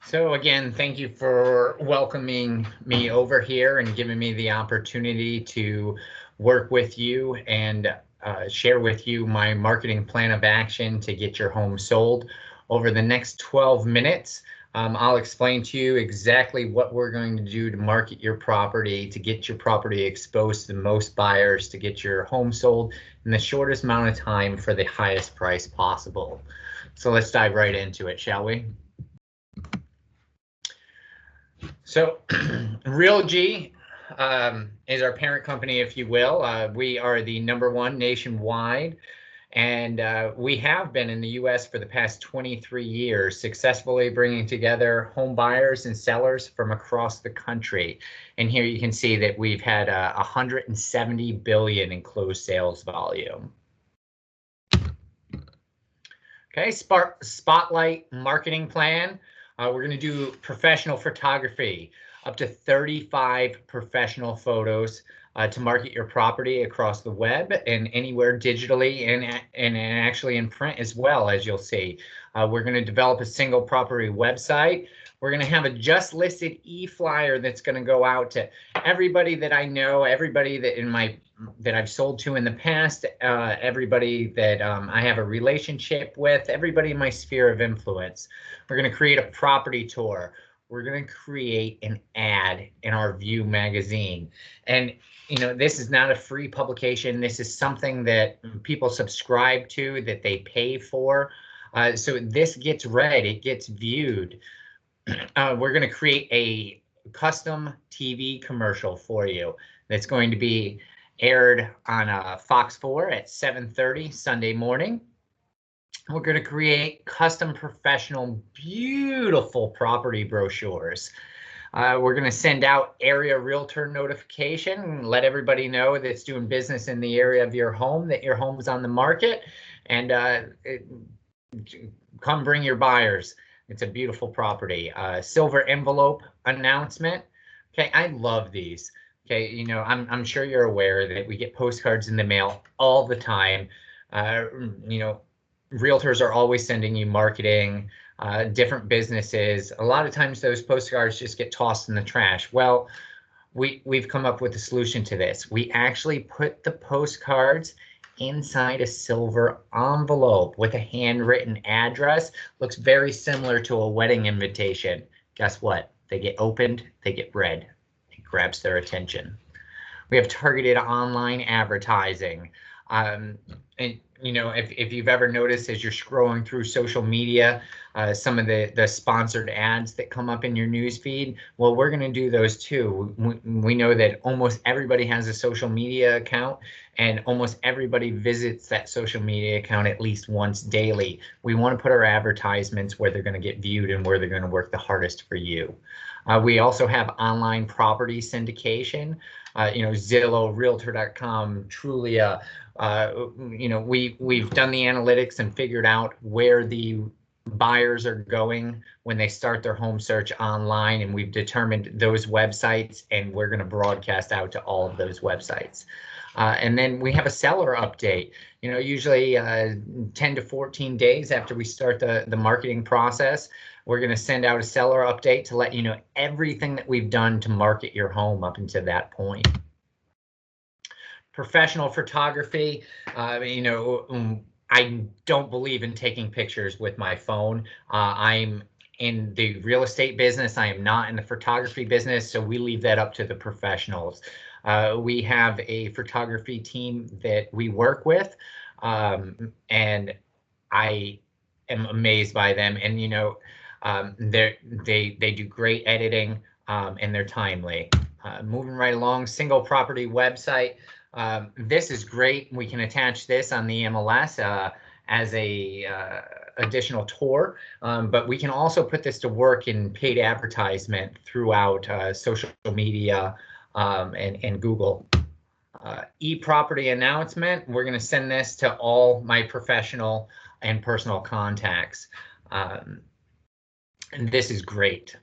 So again, thank you for welcoming me over here and giving me the opportunity to work with you and share with you my marketing plan of action to get your home sold. Over the next 12 minutes, I'll explain to you exactly what we're going to do to market your property, to get your property exposed to the most buyers, to get your home sold in the shortest amount of time for the highest price possible. So let's dive right into it, shall we? So Realgy is our parent company, if you will. We are the #1 nationwide, and we have been in the US for the past 23 years, successfully bringing together home buyers and sellers from across the country. And here you can see that we've had 170 billion in closed sales volume. Okay, spotlight marketing plan. We're going to do professional photography, up to 35 professional photos to market your property across the web and anywhere digitally and actually in print as well, as you'll see. We're going to develop a single property website. We're going to have a just listed e-flyer that's going to go out to everybody that I know, everybody that I've sold to in the past, everybody that I have a relationship with, everybody in my sphere of influence. We're going to create a property tour. We're going to create an ad in our View magazine. And this is not a free publication. This is something that people subscribe to, that they pay for. So this gets read, it gets viewed. We're going to create a custom TV commercial for you that's going to be aired on Fox 4 at 7:30 Sunday morning. We're going to create custom professional, beautiful property brochures. We're going to send out area realtor notification and let everybody know that's doing business in the area of your home, that your home is on the market, and come bring your buyers. It's a beautiful property. Silver envelope announcement. Okay, I love these. Okay, I'm sure you're aware that we get postcards in the mail all the time. Realtors are always sending you marketing, different businesses. A lot of times those postcards just get tossed in the trash. Well, we've come up with a solution to this. We actually put the postcards inside a silver envelope with a handwritten address. Looks very similar to a wedding invitation. Guess what? They get opened, they get read. It grabs their attention. We have targeted online advertising. And if you've ever noticed as you're scrolling through social media, some of the sponsored ads that come up in your news feed, well, we're going to do those too. We know that almost everybody has a social media account, and almost everybody visits that social media account at least once daily. We want to put our advertisements where they're going to get viewed and where they're going to work the hardest for you. We also have online property syndication, Zillow, Realtor.com, Trulia. We've done the analytics and figured out where the buyers are going when they start their home search online, and we've determined those websites, and we're going to broadcast out to all of those websites. And then we have a seller update, usually 10 to 14 days after we start the marketing process. We're going to send out a seller update to let you know everything that we've done to market your home up until that point. Professional photography, I don't believe in taking pictures with my phone. I'm in the real estate business. I am not in the photography business, so we leave that up to the professionals. We have a photography team that we work with, and I am amazed by them. And they do great editing, and they're timely. Moving right along, single property website. This is great. We can attach this on the MLS as a additional tour, but we can also put this to work in paid advertisement throughout social media and Google. E-property announcement. We're going to send this to all my professional and personal contacts. And this is great.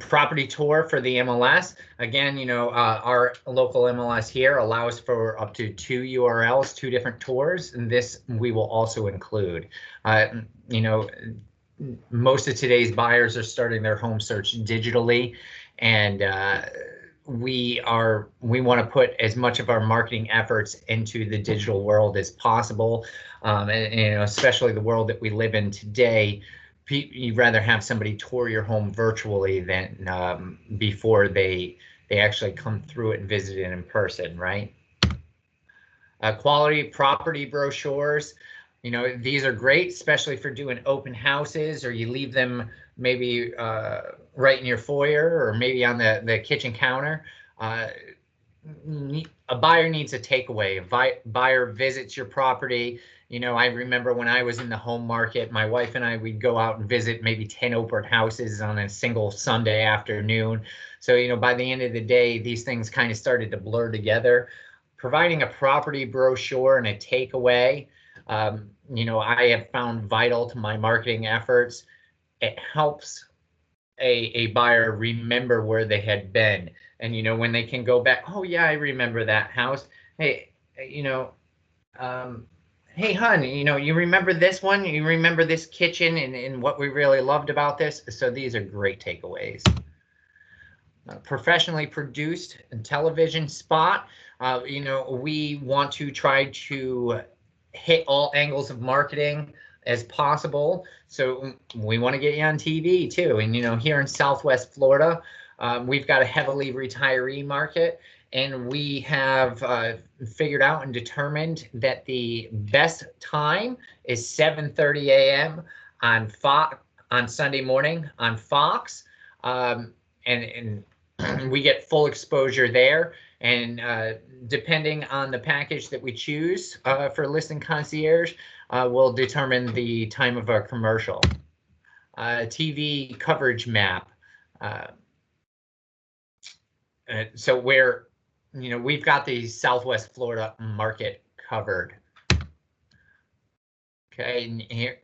Property tour for the MLS. Again, our local MLS here allows for up to 2 URLs, 2 different tours, and this we will also include. most of today's buyers are starting their home search digitally, and we want to put as much of our marketing efforts into the digital world as possible, and you know, especially the world that we live in today. You'd rather have somebody tour your home virtually than before they actually come through it and visit it in person, right? Quality property brochures, you know, these are great, especially for doing open houses, or you leave them maybe right in your foyer or maybe on the kitchen counter. Uh, a buyer needs a takeaway. A buyer visits your property. You know, I remember when I was in the home market, my wife and I, we'd go out and visit maybe 10 open houses on a single Sunday afternoon. So, you know, by the end of the day, these things kind of started to blur together. Providing a property brochure and a takeaway, you know, I have found vital to my marketing efforts. It helps a buyer remember where they had been. And, you know, when they can go back, oh, yeah, I remember that house. Hey, you know, hey, hon, you know, you remember this one? You remember this kitchen and what we really loved about this? So these are great takeaways. Professionally produced television spot. You know, we want to try to hit all angles of marketing as possible. So we want to get you on TV too. And, you know, here in Southwest Florida, we've got a heavily retiree market, and we have figured out and determined that the best time is 7:30 a.m. on Fox on Sunday morning on Fox. And we get full exposure there. And depending on the package that we choose for Listing Concierge, will determine the time of our commercial. TV coverage map. So we're, you know, we've got the Southwest Florida market covered. Okay, and here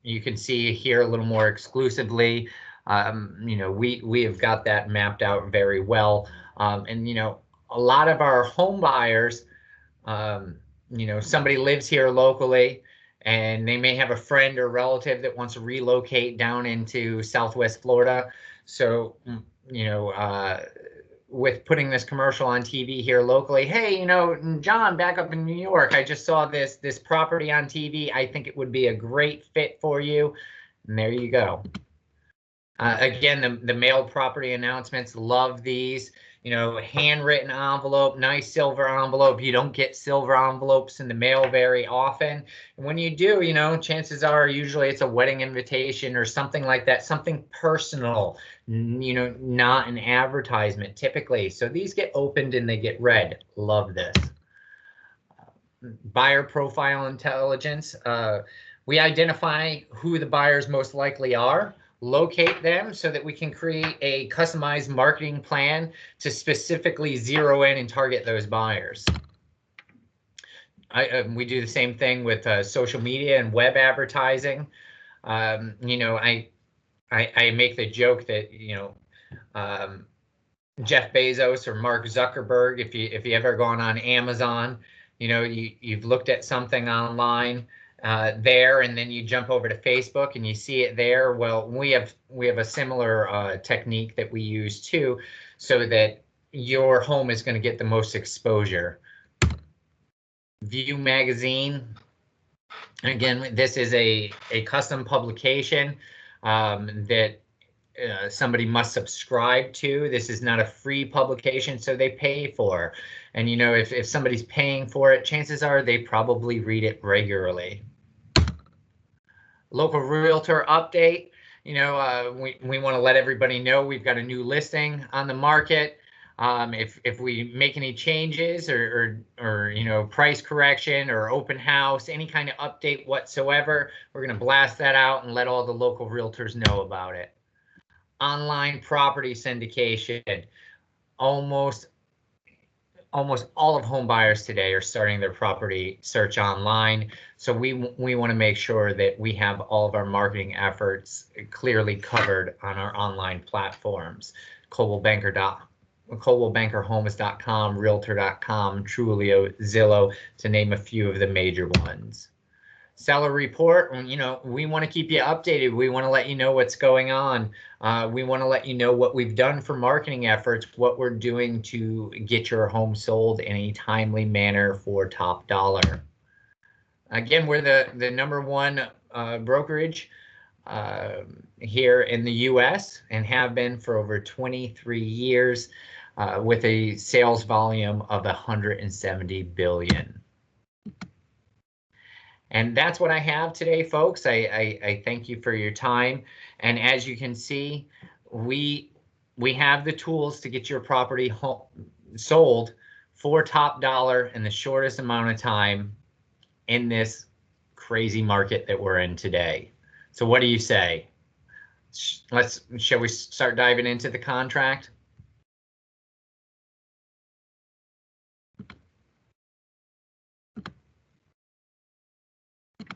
you can see here a little more exclusively. You know, we have got that mapped out very well. And, you know, a lot of our home buyers, you know, somebody lives here locally and they may have a friend or relative that wants to relocate down into Southwest Florida. So, you know, with putting this commercial on TV here locally, hey, you know, John, back up in New York, I just saw this property on TV. I think it would be a great fit for you. And there you go. Again, the mailed property announcements, love these. You know, handwritten envelope, nice silver envelope. You don't get silver envelopes in the mail very often. And when you do, you know, chances are usually it's a wedding invitation or something like that, something personal, you know, not an advertisement typically. So these get opened and they get read. Love this. Buyer profile intelligence. We identify who the buyers most likely are, locate them so that we can create a customized marketing plan to specifically zero in and target those buyers. We do the same thing with social media and web advertising. You know, I make the joke that, you know, Jeff Bezos or Mark Zuckerberg, if you ever gone on Amazon, you know, you've looked at something online there, and then you jump over to Facebook and you see it there. Well, we have a similar technique that we use too, so that your home is going to get the most exposure. View magazine. Again, this is a custom publication that somebody must subscribe to. This is not a free publication, so they pay for. And you know, if somebody's paying for it, chances are they probably read it regularly. Local realtor update. You know, we want to let everybody know we've got a new listing on the market. If we make any changes or you know, price correction or open house, any kind of update whatsoever, we're going to blast that out and let all the local realtors know about it. Online property syndication. Almost all of home buyers today are starting their property search online. So we want to make sure that we have all of our marketing efforts clearly covered on our online platforms. ColdwellBankerHomes.com, Realtor.com, Trulia, Zillow, to name a few of the major ones. seller report. And, we want to keep you updated. We want to let you know what's going on. We want to let you know what we've done for marketing efforts, what we're doing to get your home sold in a timely manner for top dollar. Again, we're the number one brokerage here in the U.S. and have been for over 23 years with a sales volume of 170 billion. And that's what I have today, folks. I thank you for your time. And as you can see, we have the tools to get your property sold for top dollar in the shortest amount of time in this crazy market that we're in today. So what do you say? Shall we start diving into the contract?